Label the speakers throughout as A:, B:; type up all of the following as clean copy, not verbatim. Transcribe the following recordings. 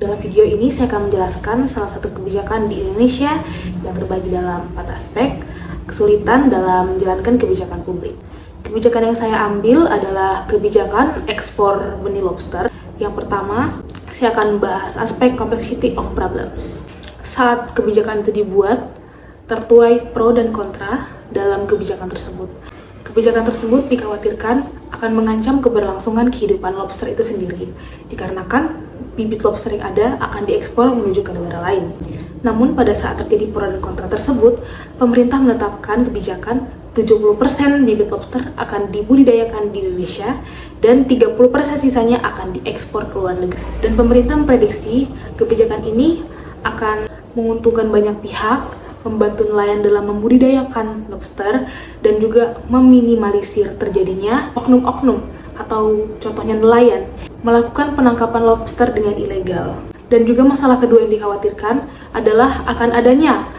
A: Dalam video ini saya akan menjelaskan salah satu kebijakan di Indonesia yang terbagi dalam 4 aspek, kesulitan dalam menjalankan kebijakan publik. Kebijakan yang saya ambil adalah kebijakan ekspor benih lobster. Yang pertama, saya akan membahas aspek complexity of problems. Saat kebijakan itu dibuat, tertuai pro dan kontra dalam kebijakan tersebut. Kebijakan tersebut dikhawatirkan akan mengancam keberlangsungan kehidupan lobster itu sendiri, dikarenakan bibit lobster yang ada akan diekspor menuju ke negara lain. Namun pada saat terjadi pro dan kontra tersebut, pemerintah menetapkan kebijakan 70% bibit lobster akan dibudidayakan di Indonesia dan 30% sisanya akan diekspor ke luar negeri. Dan pemerintah memprediksi kebijakan ini akan menguntungkan banyak pihak, membantu nelayan dalam membudidayakan lobster, dan juga meminimalisir terjadinya oknum-oknum atau contohnya nelayan melakukan penangkapan lobster dengan ilegal. Dan juga masalah kedua yang dikhawatirkan adalah akan adanya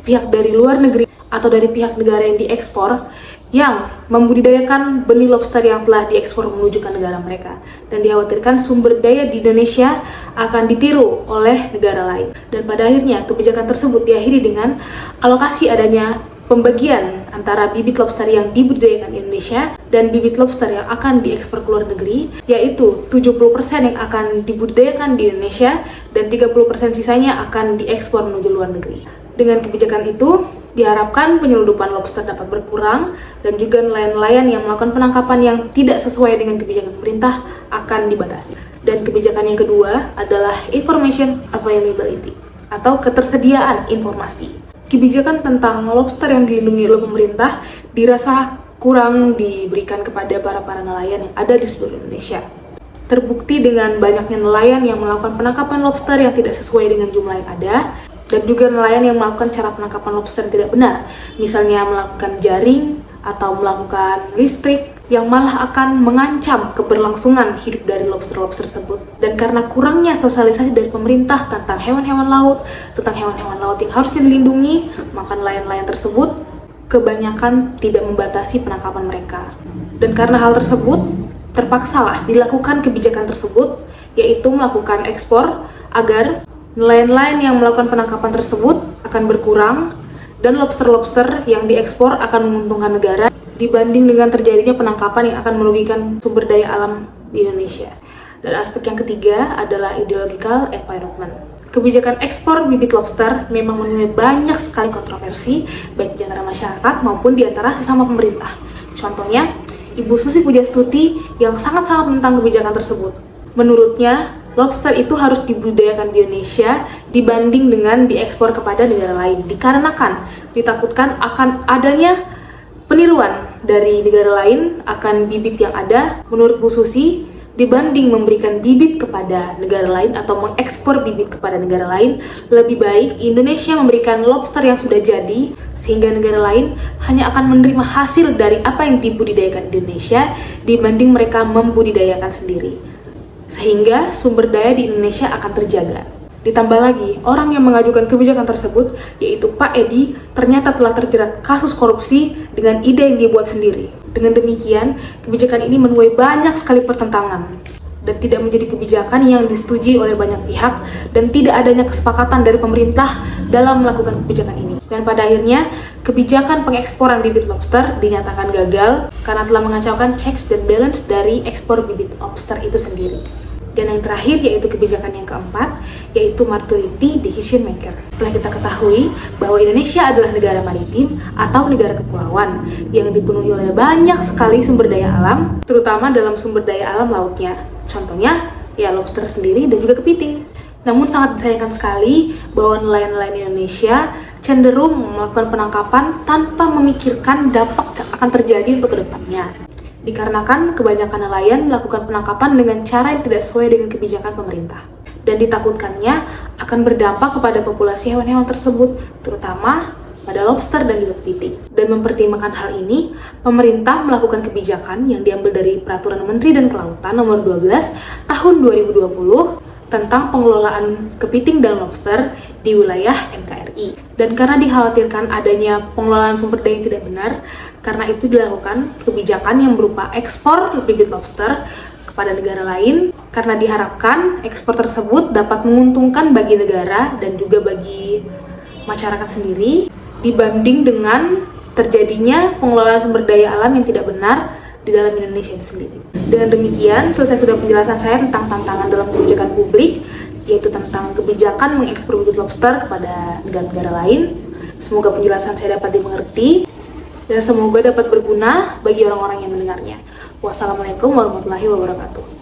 A: pihak dari luar negeri atau dari pihak negara yang diekspor yang membudidayakan benih lobster yang telah diekspor menuju ke negara mereka, dan dikhawatirkan sumber daya di Indonesia akan ditiru oleh negara lain. Dan pada akhirnya kebijakan tersebut diakhiri dengan alokasi adanya pembagian antara bibit lobster yang dibudidayakan di Indonesia dan bibit lobster yang akan diekspor ke luar negeri, yaitu 70% yang akan dibudidayakan di Indonesia dan 30% sisanya akan diekspor menuju luar negeri. Dengan kebijakan itu, diharapkan penyelundupan lobster dapat berkurang dan juga nelayan-nelayan yang melakukan penangkapan yang tidak sesuai dengan kebijakan pemerintah akan dibatasi. Dan kebijakan yang kedua adalah information availability atau ketersediaan informasi. Kebijakan tentang lobster yang dilindungi oleh pemerintah dirasa kurang diberikan kepada para nelayan yang ada di seluruh Indonesia. Terbukti dengan banyaknya nelayan yang melakukan penangkapan lobster yang tidak sesuai dengan jumlah yang ada, dan juga nelayan yang melakukan cara penangkapan lobster yang tidak benar, misalnya melakukan jaring atau melakukan listrik yang malah akan mengancam keberlangsungan hidup dari lobster-lobster tersebut. Dan karena kurangnya sosialisasi dari pemerintah tentang hewan-hewan laut, yang harusnya dilindungi, maka nelayan-nelayan tersebut kebanyakan tidak membatasi penangkapan mereka. Dan karena hal tersebut, terpaksalah dilakukan kebijakan tersebut, yaitu melakukan ekspor agar nelayan-nelayan yang melakukan penangkapan tersebut akan berkurang dan lobster-lobster yang diekspor akan menguntungkan negara dibanding dengan terjadinya penangkapan yang akan merugikan sumber daya alam di Indonesia. Dan aspek yang ketiga adalah ideological environment. Kebijakan ekspor bibit lobster memang menuai banyak sekali kontroversi baik di antara masyarakat maupun di antara sesama pemerintah. Contohnya, Ibu Susi Pujastuti yang sangat-sangat menentang kebijakan tersebut. Menurutnya, lobster itu harus dibudidayakan di Indonesia dibanding dengan diekspor kepada negara lain, dikarenakan ditakutkan akan adanya peniruan dari negara lain akan bibit yang ada. Menurut Bu Susi, dibanding memberikan bibit kepada negara lain atau mengekspor bibit kepada negara lain, lebih baik Indonesia memberikan lobster yang sudah jadi, sehingga negara lain hanya akan menerima hasil dari apa yang dibudidayakan di Indonesia dibanding mereka membudidayakan sendiri, sehingga sumber daya di Indonesia akan terjaga. Ditambah lagi, orang yang mengajukan kebijakan tersebut, yaitu Pak Edi, ternyata telah terjerat kasus korupsi dengan ide yang dibuat sendiri. Dengan demikian, kebijakan ini menuai banyak sekali pertentangan dan tidak menjadi kebijakan yang disetujui oleh banyak pihak, dan tidak adanya kesepakatan dari pemerintah dalam melakukan kebijakan ini. Dan pada akhirnya, kebijakan pengeksporan bibit lobster dinyatakan gagal karena telah mengacaukan checks dan balance dari ekspor bibit lobster itu sendiri. Dan yang terakhir yaitu kebijakan yang keempat, yaitu Maturity Decision Maker. Telah kita ketahui bahwa Indonesia adalah negara maritim atau negara kepulauan yang dipenuhi oleh banyak sekali sumber daya alam, terutama dalam sumber daya alam lautnya. Contohnya, ya lobster sendiri dan juga kepiting. Namun sangat disayangkan sekali bahwa nelayan-nelayan Indonesia cenderung melakukan penangkapan tanpa memikirkan dampak yang akan terjadi untuk kedepannya. Dikarenakan kebanyakan nelayan melakukan penangkapan dengan cara yang tidak sesuai dengan kebijakan pemerintah, dan ditakutkannya akan berdampak kepada populasi hewan-hewan tersebut, terutama pada lobster dan juga kepiting. Dan mempertimbangkan hal ini, pemerintah melakukan kebijakan yang diambil dari Peraturan Menteri dan Kelautan Nomor 12 Tahun 2020 tentang pengelolaan kepiting dan lobster di wilayah NKRI. Dan karena dikhawatirkan adanya pengelolaan sumber daya yang tidak benar, karena itu dilakukan kebijakan yang berupa ekspor bibit lobster kepada negara lain, karena diharapkan ekspor tersebut dapat menguntungkan bagi negara dan juga bagi masyarakat sendiri dibanding dengan terjadinya pengelolaan sumber daya alam yang tidak benar di dalam Indonesia sendiri. Dengan demikian, selesai sudah penjelasan saya tentang tantangan dalam kebijakan publik, yaitu tentang kebijakan mengekspor bibit lobster kepada negara-negara lain. Semoga penjelasan saya dapat dimengerti dan semoga dapat berguna bagi orang-orang yang mendengarnya. Wassalamualaikum warahmatullahi wabarakatuh.